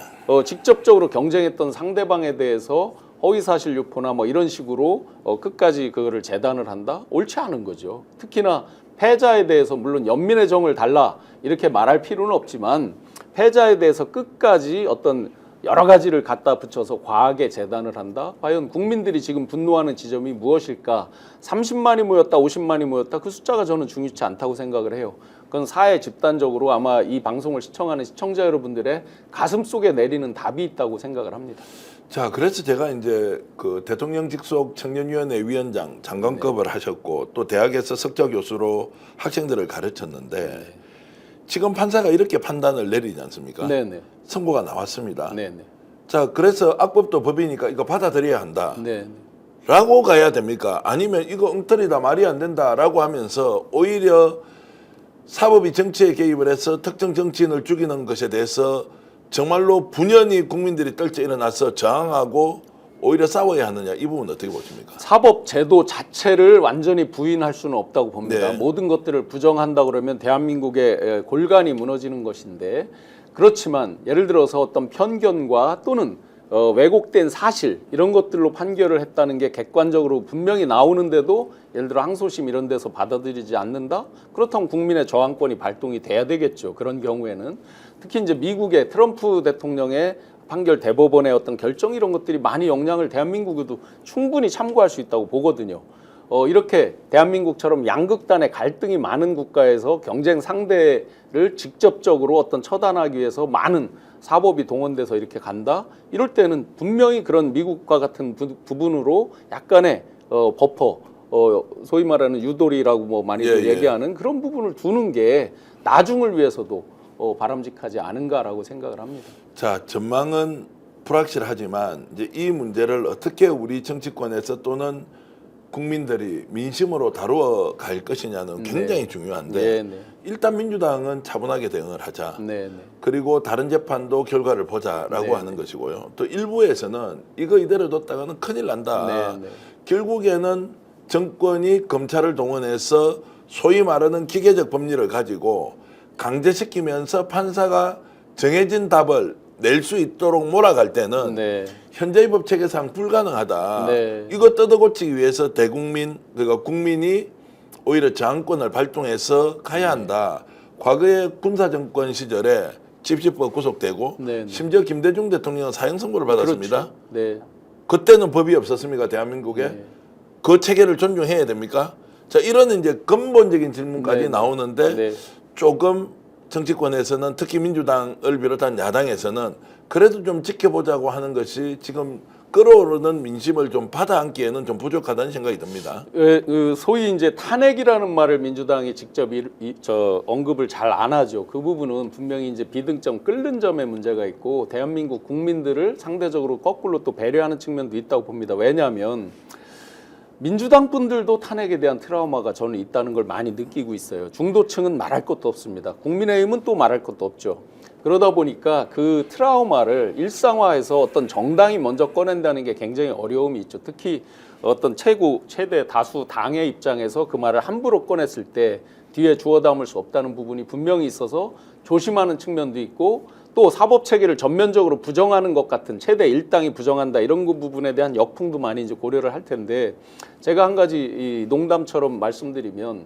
직접적으로 경쟁했던 상대방에 대해서 허위사실 유포나 뭐 이런 식으로 끝까지 그거를 재단을 한다? 옳지 않은 거죠. 특히나 패자에 대해서 물론 연민의 정을 달라 이렇게 말할 필요는 없지만 패자에 대해서 끝까지 어떤 여러 가지를 갖다 붙여서 과하게 재단을 한다? 과연 국민들이 지금 분노하는 지점이 무엇일까? 30만이 모였다, 50만이 모였다 그 숫자가 저는 중요치 않다고 생각을 해요. 그건 사회 집단적으로 아마 이 방송을 시청하는 시청자 여러분들의 가슴 속에 내리는 답이 있다고 생각을 합니다. 자, 그래서 제가 이제 그 대통령 직속 청년위원회 위원장 장관급을 하셨고 또 대학에서 석좌 교수로 학생들을 가르쳤는데 지금 판사가 이렇게 판단을 내리지 않습니까? 네네. 선고가 나왔습니다. 네네. 자, 그래서 악법도 법이니까 이거 받아들여야 한다. 네. 라고 가야 됩니까? 아니면 이거 엉터리다 말이 안 된다라고 하면서 오히려 사법이 정치에 개입을 해서 특정 정치인을 죽이는 것에 대해서 정말로 분연히 국민들이 떨쳐 일어나서 저항하고 오히려 싸워야 하느냐, 이 부분 어떻게 보십니까? 사법 제도 자체를 완전히 부인할 수는 없다고 봅니다. 네. 모든 것들을 부정한다 그러면 대한민국의 골간이 무너지는 것인데, 그렇지만 예를 들어서 어떤 편견과 또는 왜곡된 사실 이런 것들로 판결을 했다는 게 객관적으로 분명히 나오는데도 예를 들어 항소심 이런 데서 받아들이지 않는다? 그렇다면 국민의 저항권이 발동이 돼야 되겠죠. 그런 경우에는 특히 이제 미국의 트럼프 대통령의 판결 대법원의 어떤 결정 이런 것들이 많이 영향을 대한민국에도 충분히 참고할 수 있다고 보거든요. 이렇게 대한민국처럼 양극단의 갈등이 많은 국가에서 경쟁 상대를 직접적으로 어떤 처단하기 위해서 많은 사법이 동원돼서 이렇게 간다? 이럴 때는 분명히 그런 미국과 같은 부분으로 약간의 버퍼, 소위 말하는 유도리라고 뭐 많이들 얘기하는 그런 부분을 두는 게 나중을 위해서도 바람직하지 않은가라고 생각을 합니다. 자, 전망은 불확실하지만 이제 이 문제를 어떻게 우리 정치권에서 또는 국민들이 민심으로 다루어 갈 것이냐는 굉장히 중요한데 일단 민주당은 차분하게 대응을 하자. 그리고 다른 재판도 결과를 보자라고 하는 것이고요. 또 일부에서는 이거 이대로 뒀다가는 큰일 난다. 결국에는 정권이 검찰을 동원해서 소위 말하는 기계적 법리를 가지고 강제시키면서 판사가 정해진 답을 낼 수 있도록 몰아갈 때는 현재의 법 체계상 불가능하다. 이거 뜯어고치기 위해서 대국민, 그러니까 국민이 오히려 저항권을 발동해서 가야 한다. 과거의 군사정권 시절에 집시법 구속되고 심지어 김대중 대통령은 사형 선고를 받았습니다. 그때는 법이 없었습니까, 대한민국에? 그 체계를 존중해야 됩니까? 자, 이런 이제 근본적인 질문까지 나오는데 조금 정치권에서는 특히 민주당을 비롯한 야당에서는 그래도 좀 지켜보자고 하는 것이 지금 끌어오르는 민심을 좀 받아안기에는 좀 부족하다는 생각이 듭니다. 소위 이제 탄핵이라는 말을 민주당이 직접 언급을 잘 안 하죠. 그 부분은 분명히 이제 비등점, 끓는 점에 문제가 있고 대한민국 국민들을 상대적으로 거꾸로 또 배려하는 측면도 있다고 봅니다. 왜냐하면 민주당 분들도 탄핵에 대한 트라우마가 저는 있다는 걸 많이 느끼고 있어요. 중도층은 말할 것도 없습니다. 국민의힘은 또 말할 것도 없죠. 그러다 보니까 그 트라우마를 일상화해서 어떤 정당이 먼저 꺼낸다는 게 굉장히 어려움이 있죠. 특히 어떤 최대 다수 당의 입장에서 그 말을 함부로 꺼냈을 때 뒤에 주워 담을 수 없다는 부분이 분명히 있어서 조심하는 측면도 있고, 또 사법체계를 전면적으로 부정하는 것 같은 최대 일당이 부정한다 이런 그 부분에 대한 역풍도 많이 이제 고려를 할 텐데, 제가 한 가지 이 농담처럼 말씀드리면,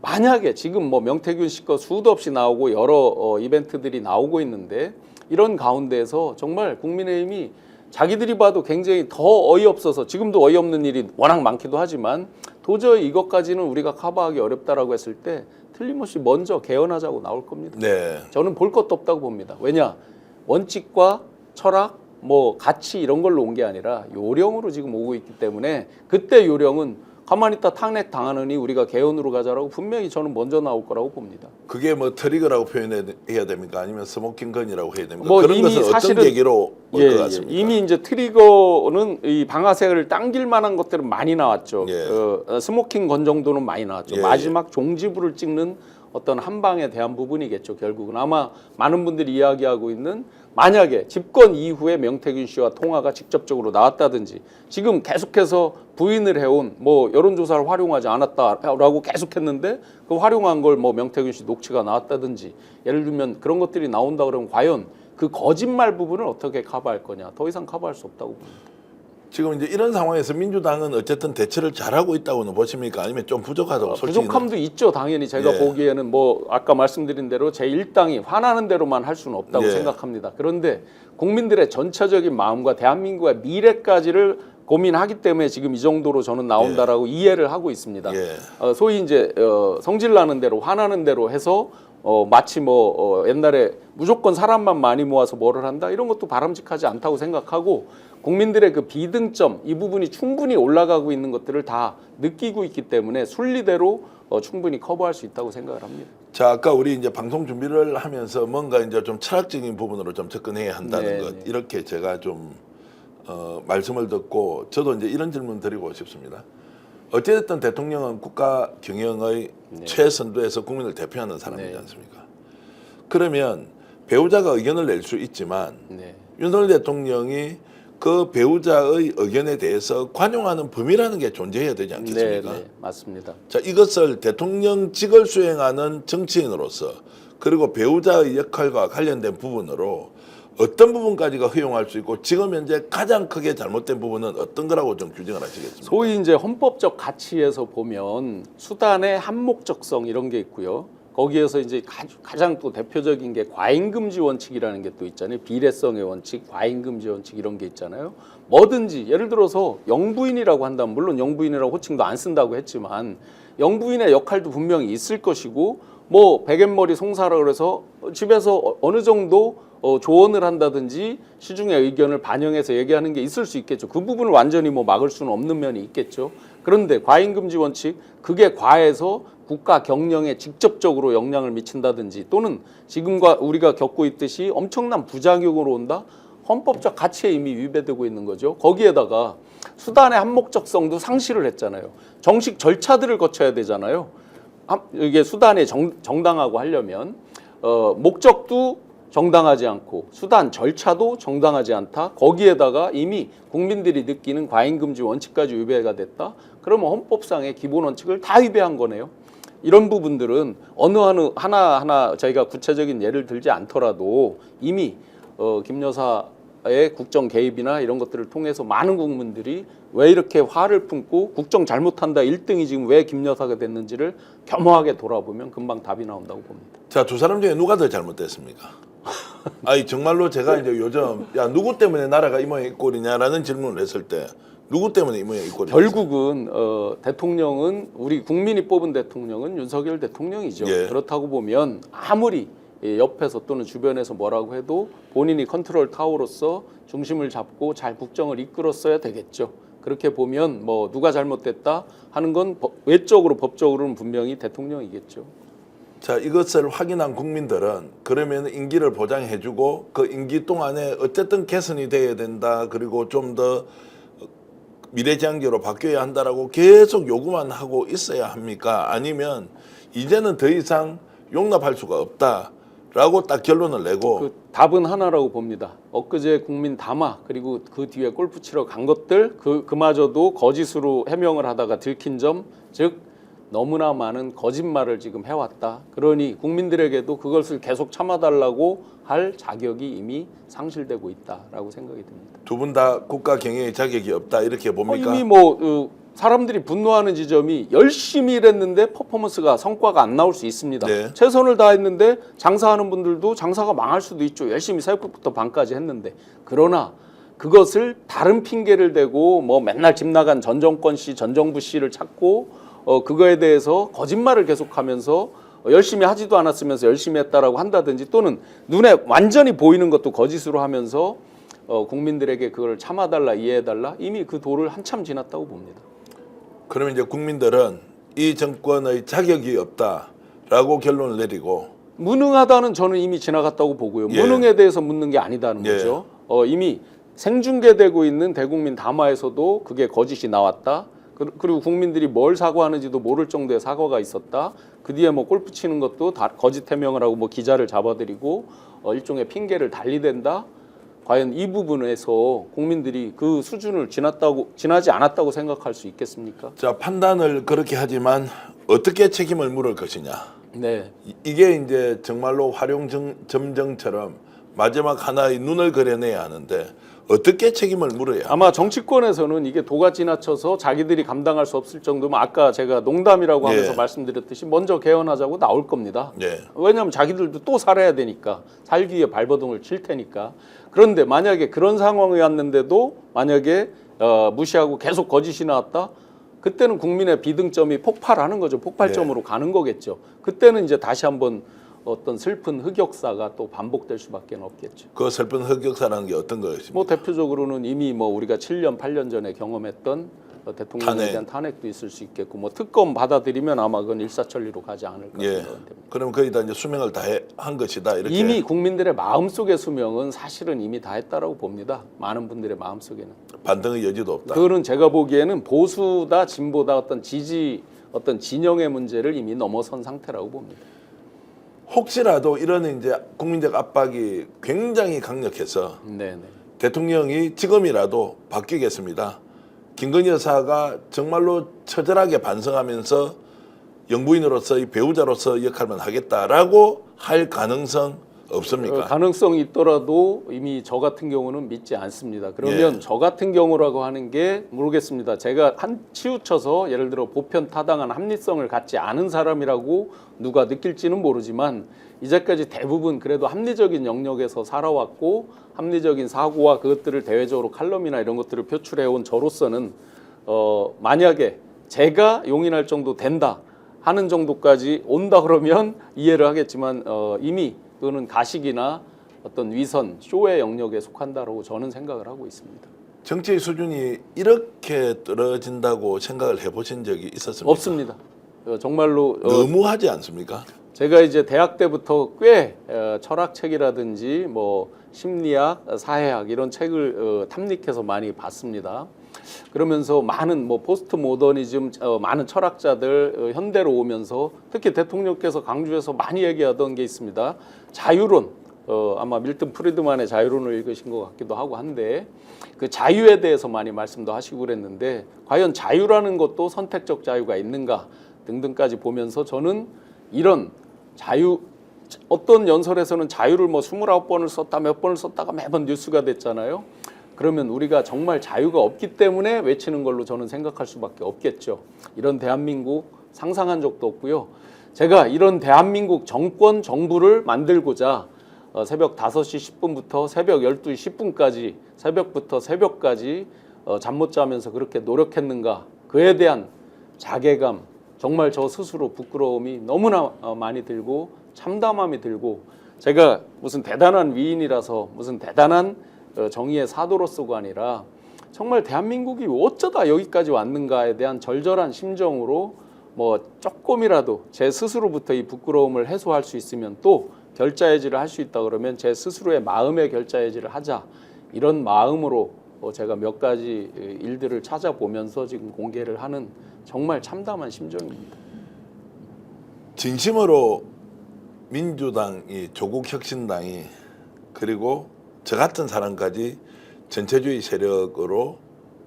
만약에 지금 뭐 명태균 씨 거 수도 없이 나오고 여러 이벤트들이 나오고 있는데 이런 가운데에서 정말 국민의힘이 자기들이 봐도 굉장히 더 어이없어서, 지금도 어이없는 일이 워낙 많기도 하지만 도저히 이것까지는 우리가 커버하기 어렵다라고 했을 때 틀림없이 먼저 개헌하자고 나올 겁니다. 저는 볼 것도 없다고 봅니다. 왜냐? 원칙과 철학, 뭐 가치 이런 걸로 온 게 아니라 요령으로 지금 오고 있기 때문에 그때 요령은 가만히 있다 탄핵 당하느니 우리가 개헌으로 가자라고 분명히 저는 먼저 나올 거라고 봅니다. 그게 뭐 트리거라고 표현해야 됩니까? 아니면 스모킹 건이라고 해야 됩니까? 뭐 그런 이미 것은 어떤 계기로 올 것 같습니까? 이미 이제 트리거는 이 방아쇠를 당길 만한 것들은 많이 나왔죠. 스모킹 건 정도는 많이 나왔죠. 마지막 종지부를 찍는 어떤 한 방에 대한 부분이겠죠. 결국은 아마 많은 분들이 이야기하고 있는, 만약에 집권 이후에 명태균 씨와 통화가 직접적으로 나왔다든지, 지금 계속해서 부인을 해온 뭐 여론조사를 활용하지 않았다라고 계속했는데 그 활용한 걸 뭐 명태균 씨 녹취가 나왔다든지, 예를 들면 그런 것들이 나온다 그러면 과연 그 거짓말 부분을 어떻게 커버할 거냐? 더 이상 커버할 수 없다고 봅니다. 지금 이제 이런 상황에서 민주당은 어쨌든 대처를 잘하고 있다고는 보십니까? 아니면 좀 부족하다고 솔직히? 부족함도 있죠. 당연히 제가 보기에는 뭐 아까 말씀드린 대로 제1당이 화나는 대로만 할 수는 없다고 생각합니다. 그런데 국민들의 전체적인 마음과 대한민국의 미래까지를 고민하기 때문에 지금 이 정도로 저는 나온다라고 이해를 하고 있습니다. 소위 이제 성질 나는 대로 화나는 대로 해서 마치 뭐 옛날에 무조건 사람만 많이 모아서 뭐를 한다 이런 것도 바람직하지 않다고 생각하고, 국민들의 그 비등점 이 부분이 충분히 올라가고 있는 것들을 다 느끼고 있기 때문에 순리대로 충분히 커버할 수 있다고 생각을 합니다. 자, 아까 우리 이제 방송 준비를 하면서 뭔가 이제 좀 철학적인 부분으로 좀 접근해야 한다는 네, 것, 네. 이렇게 제가 좀 말씀을 듣고 저도 이제 이런 질문 드리고 싶습니다. 어찌됐든 대통령은 국가 경영의 네. 최선두에서 국민을 대표하는 사람이지 네. 않습니까? 그러면 배우자가 의견을 낼 수 있지만 네. 윤석열 대통령이 그 배우자의 의견에 대해서 관용하는 범위라는 게 존재해야 되지 않겠습니까? 네, 맞습니다. 자, 이것을 대통령직을 수행하는 정치인으로서 그리고 배우자의 역할과 관련된 부분으로 어떤 부분까지가 허용할 수 있고 지금 현재 가장 크게 잘못된 부분은 어떤 거라고 좀 규정을 하시겠습니까? 소위 이제 헌법적 가치에서 보면 수단의 한목적성 이런 게 있고요. 거기에서 이제 가장 또 대표적인 게 과잉금지 원칙이라는 게 또 있잖아요. 비례성의 원칙, 과잉금지 원칙 이런 게 있잖아요. 뭐든지 예를 들어서 영부인이라고 한다면 물론 영부인이라고 호칭도 안 쓴다고 했지만 영부인의 역할도 분명히 있을 것이고 뭐 백앤머리 송사라고 해서 집에서 어느 정도 조언을 한다든지 시중의 의견을 반영해서 얘기하는 게 있을 수 있겠죠. 그 부분을 완전히 뭐 막을 수는 없는 면이 있겠죠. 그런데 과잉금지 원칙 그게 과해서 국가 경영에 직접적으로 영향을 미친다든지 또는 지금과 우리가 겪고 있듯이 엄청난 부작용으로 온다. 헌법적 가치에 이미 위배되고 있는 거죠. 거기에다가 수단의 한목적성도 상실을 했잖아요. 정식 절차들을 거쳐야 되잖아요. 이게 수단이 정당하고 하려면 목적도 정당하지 않고 수단 절차도 정당하지 않다. 거기에다가 이미 국민들이 느끼는 과잉금지 원칙까지 위배가 됐다. 그러면 헌법상의 기본 원칙을 다 위배한 거네요. 이런 부분들은 어느 하나 저희가 구체적인 예를 들지 않더라도 이미 김 여사의 국정 개입이나 이런 것들을 통해서 많은 국민들이 왜 이렇게 화를 품고 국정 잘못한다 1등이 지금 왜 김 여사가 됐는지를 겸허하게 돌아보면 금방 답이 나온다고 봅니다. 자, 두 사람 중에 누가 더 잘못됐습니까? 아니 정말로 제가 이제 요즘 야 누구 때문에 나라가 이 모양 이 꼴이냐라는 질문을 했을 때 누구 때문에 이 모양 이 꼴이냐? 결국은 대통령은 우리 국민이 뽑은 대통령은 윤석열 대통령이죠. 예. 그렇다고 보면 아무리 옆에서 또는 주변에서 뭐라고 해도 본인이 컨트롤 타워로서 중심을 잡고 잘 국정을 이끌었어야 되겠죠. 그렇게 보면 뭐 누가 잘못됐다 하는 건 외적으로 법적으로는 분명히 대통령이겠죠. 자, 이것을 확인한 국민들은 그러면 임기를 보장해주고 그 임기 동안에 어쨌든 개선이 돼야 된다. 그리고 좀 더 미래지향적으로 바뀌어야 한다라고 계속 요구만 하고 있어야 합니까? 아니면 이제는 더 이상 용납할 수가 없다라고 딱 결론을 내고 그 답은 하나라고 봅니다. 엊그제 국민 담화 그리고 그 뒤에 골프 치러 간 것들 그마저도 거짓으로 해명을 하다가 들킨 점, 즉 너무나 많은 거짓말을 지금 해왔다. 그러니 국민들에게도 그것을 계속 참아달라고 할 자격이 이미 상실되고 있다라고 생각이 듭니다. 두 분 다 국가 경영의 자격이 없다 이렇게 봅니까? 이미 뭐 사람들이 분노하는 지점이 열심히 일했는데 퍼포먼스가 성과가 안 나올 수 있습니다. 네. 최선을 다했는데 장사하는 분들도 장사가 망할 수도 있죠. 열심히 새벽부터 밤까지 했는데 그러나 그것을 다른 핑계를 대고 뭐 맨날 집 나간 전 정권 씨, 전 정부 씨를 찾고 그거에 대해서 거짓말을 계속하면서 열심히 하지도 않았으면서 열심히 했다라고 한다든지 또는 눈에 완전히 보이는 것도 거짓으로 하면서 국민들에게 그걸 참아달라 이해해달라 이미 그 도를 한참 지났다고 봅니다. 그러면 이제 국민들은 이 정권의 자격이 없다라고 결론을 내리고 무능하다는 저는 이미 지나갔다고 보고요. 예. 무능에 대해서 묻는 게 아니다는 예. 거죠. 이미 생중계되고 있는 대국민 담화에서도 그게 거짓이 나왔다. 그리고 국민들이 뭘 사과하는지도 모를 정도의 사과가 있었다. 그 뒤에 뭐 골프 치는 것도 다 거짓 해명을 하고 뭐 기자를 잡아들이고 일종의 핑계를 달리댄다. 과연 이 부분에서 국민들이 그 수준을 지나지 않았다고 생각할 수 있겠습니까? 자, 판단을 그렇게 하지만 어떻게 책임을 물을 것이냐. 네. 이게 이제 정말로 활용점정처럼 마지막 하나의 눈을 그려내야 하는데 어떻게 책임을 물어야 아마 정치권에서는 이게 도가 지나쳐서 자기들이 감당할 수 없을 정도면 아까 제가 농담이라고 하면서 예. 말씀드렸듯이 먼저 개헌하자고 나올 겁니다. 예. 왜냐하면 자기들도 또 살아야 되니까 살기 위해 발버둥을 칠 테니까. 그런데 만약에 그런 상황이 왔는데도 만약에 무시하고 계속 거짓이 나왔다. 그때는 국민의 비등점이 폭발하는 거죠. 폭발점으로 가는 거겠죠. 그때는 이제 다시 한번 어떤 슬픈 흑역사가 또 반복될 수밖에 없겠죠. 그 슬픈 흑역사라는 게 어떤 것입니까? 뭐 대표적으로는 이미 뭐 우리가 7년, 8년 전에 경험했던 대통령에 탄핵. 대한 탄핵도 있을 수 있겠고 뭐 특검 받아들이면 아마 그건 일사천리로 가지 않을까 예. 생각됩니다. 그럼 거의 다 이제 수명을 다 한 것이다 이렇게. 이미 국민들의 마음속의 수명은 사실은 이미 다 했다라고 봅니다. 많은 분들의 마음속에는. 반등의 여지도 없다. 그거는 제가 보기에는 보수다 진보다 어떤 지지 어떤 진영의 문제를 이미 넘어선 상태라고 봅니다. 혹시라도 이런 이제 국민적 압박이 굉장히 강력해서 네네. 대통령이 지금이라도 바뀌겠습니다. 김건희 여사가 정말로 처절하게 반성하면서 영부인으로서의 배우자로서 역할만 하겠다라고 할 가능성 없습니까? 가능성이 있더라도 이미 저 같은 경우는 믿지 않습니다. 그러면 예. 저 같은 경우라고 하는 게 모르겠습니다. 제가 한 치우쳐서 예를 들어 보편 타당한 합리성을 갖지 않은 사람이라고 누가 느낄지는 모르지만 이제까지 대부분 그래도 합리적인 영역에서 살아왔고 합리적인 사고와 그것들을 대외적으로 칼럼이나 이런 것들을 표출해온 저로서는 만약에 제가 용인할 정도 된다 하는 정도까지 온다 그러면 이해를 하겠지만 이미 그거는 가식이나 어떤 위선, 쇼의 영역에 속한다라고 저는 생각을 하고 있습니다. 정치의 수준이 이렇게 떨어진다고 생각을 해보신 적이 있었습니까? 없습니다. 정말로 너무하지 않습니까? 제가 이제 대학 때부터 꽤 철학책이라든지 뭐 심리학, 사회학 이런 책을 탐닉해서 많이 봤습니다. 그러면서 많은 뭐 포스트 모더니즘 많은 철학자들 현대로 오면서 특히 대통령께서 강조해서 많이 얘기하던 게 있습니다. 자유론, 아마 밀턴 프리드만의 자유론을 읽으신 것 같기도 하고 한데 그 자유에 대해서 많이 말씀도 하시고 그랬는데 과연 자유라는 것도 선택적 자유가 있는가 등등까지 보면서 저는 이런 자유 어떤 연설에서는 자유를 뭐 29번을 썼다 몇 번을 썼다가 매번 뉴스가 됐잖아요. 그러면 우리가 정말 자유가 없기 때문에 외치는 걸로 저는 생각할 수밖에 없겠죠. 이런 대한민국 상상한 적도 없고요. 제가 이런 대한민국 정권 정부를 만들고자 새벽 5시 10분부터 새벽 12시 10분까지 새벽부터 새벽까지 잠 못 자면서 그렇게 노력했는가 그에 대한 자괴감 정말 저 스스로 부끄러움이 너무나 많이 들고 참담함이 들고 제가 무슨 대단한 위인이라서 무슨 대단한 정의의 사도로서가 아니라 정말 대한민국이 어쩌다 여기까지 왔는가에 대한 절절한 심정으로 뭐 조금이라도 제 스스로부터 이 부끄러움을 해소할 수 있으면 또 결자해지를 할 수 있다 그러면 제 스스로의 마음의 결자해지를 하자 이런 마음으로 제가 몇 가지 일들을 찾아보면서 지금 공개를 하는 정말 참담한 심정입니다. 진심으로 민주당이 조국혁신당이 그리고 저 같은 사람까지 전체주의 세력으로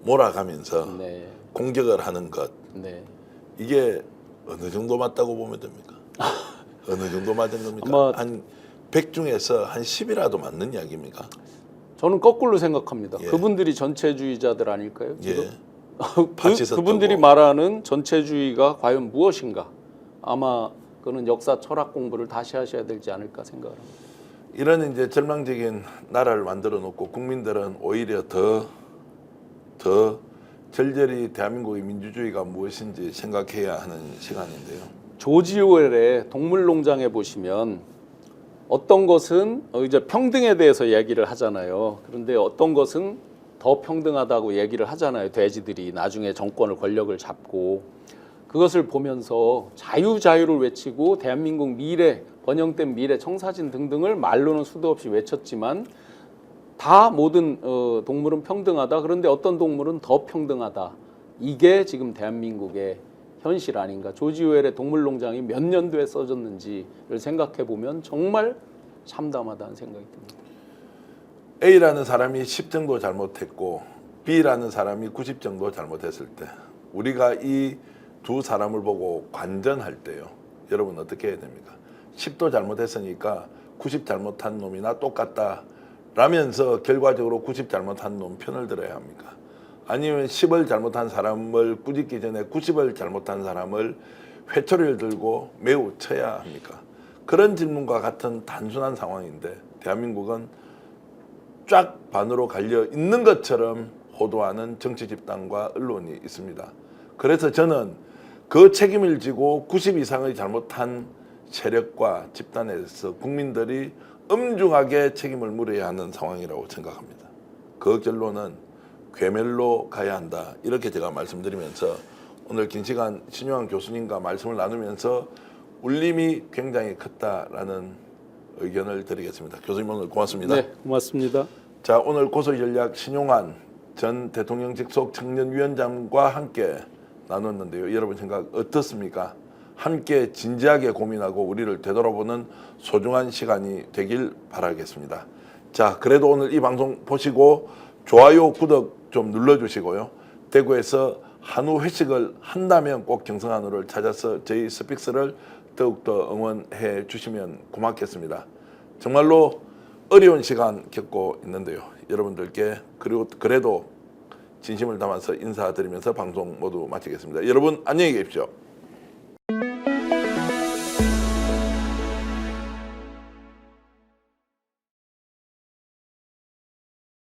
몰아가면서 네. 공격을 하는 것 네. 이게 어느 정도 맞다고 보면 됩니까? 어느 정도 맞은 겁니까? 아마 한 100 중에서 한 10이라도 맞는 이야기입니까? 저는 거꾸로 생각합니다. 예. 그분들이 전체주의자들 아닐까요? 지금? 예. 파시스트고. 그분들이 말하는 전체주의가 과연 무엇인가? 아마 그는 역사 철학 공부를 다시 하셔야 되지 않을까 생각합니다. 이런 이제 절망적인 나라를 만들어 놓고 국민들은 오히려 더 절절히 대한민국의 민주주의가 무엇인지 생각해야 하는 시간인데요. 조지 오웰의 동물농장에 보시면 어떤 것은 이제 평등에 대해서 얘기를 하잖아요. 그런데 어떤 것은 더 평등하다고 얘기를 하잖아요. 돼지들이 나중에 정권을 권력을 잡고 그것을 보면서 자유를 외치고 대한민국 미래 번영된 미래 청사진 등등을 말로는 수도 없이 외쳤지만 다 모든 동물은 평등하다. 그런데 어떤 동물은 더 평등하다. 이게 지금 대한민국의 현실 아닌가. 조지 오웰의 동물농장이 몇 년도에 써졌는지를 생각해 보면 정말 참담하다는 생각이 듭니다. A라는 사람이 10 정도 잘못했고 B라는 사람이 90 정도 잘못했을 때 우리가 이 두 사람을 보고 관전할 때요. 여러분 어떻게 해야 됩니까? 10도 잘못했으니까 90 잘못한 놈이나 똑같다 라면서 결과적으로 90 잘못한 놈 편을 들어야 합니까? 아니면 10을 잘못한 사람을 꾸짖기 전에 90을 잘못한 사람을 회초리를 들고 매우 쳐야 합니까? 그런 질문과 같은 단순한 상황인데 대한민국은 쫙 반으로 갈려 있는 것처럼 호도하는 정치 집단과 언론이 있습니다. 그래서 저는 그 책임을 지고 90 이상의 잘못한 세력과 집단에서 국민들이 엄중하게 책임을 물어야 하는 상황이라고 생각합니다. 그 결론은 괴멸로 가야 한다. 이렇게 제가 말씀드리면서 오늘 긴 시간 신용환 교수님과 말씀을 나누면서 울림이 굉장히 컸다라는 의견을 드리겠습니다. 교수님 오늘 고맙습니다. 네, 고맙습니다. 자, 오늘 고소전략 신용환 전 대통령 직속 청년위원장과 함께 나눴는데요. 여러분 생각 어떻습니까? 함께 진지하게 고민하고 우리를 되돌아보는 소중한 시간이 되길 바라겠습니다. 자, 그래도 오늘 이 방송 보시고 좋아요, 구독 좀 눌러주시고요. 대구에서 한우 회식을 한다면 꼭 정성한우를 찾아서 저희 스픽스를 더욱더 응원해 주시면 고맙겠습니다. 정말로 어려운 시간 겪고 있는데요. 여러분들께 그리고 그래도 진심을 담아서 인사드리면서 방송 모두 마치겠습니다. 여러분 안녕히 계십시오.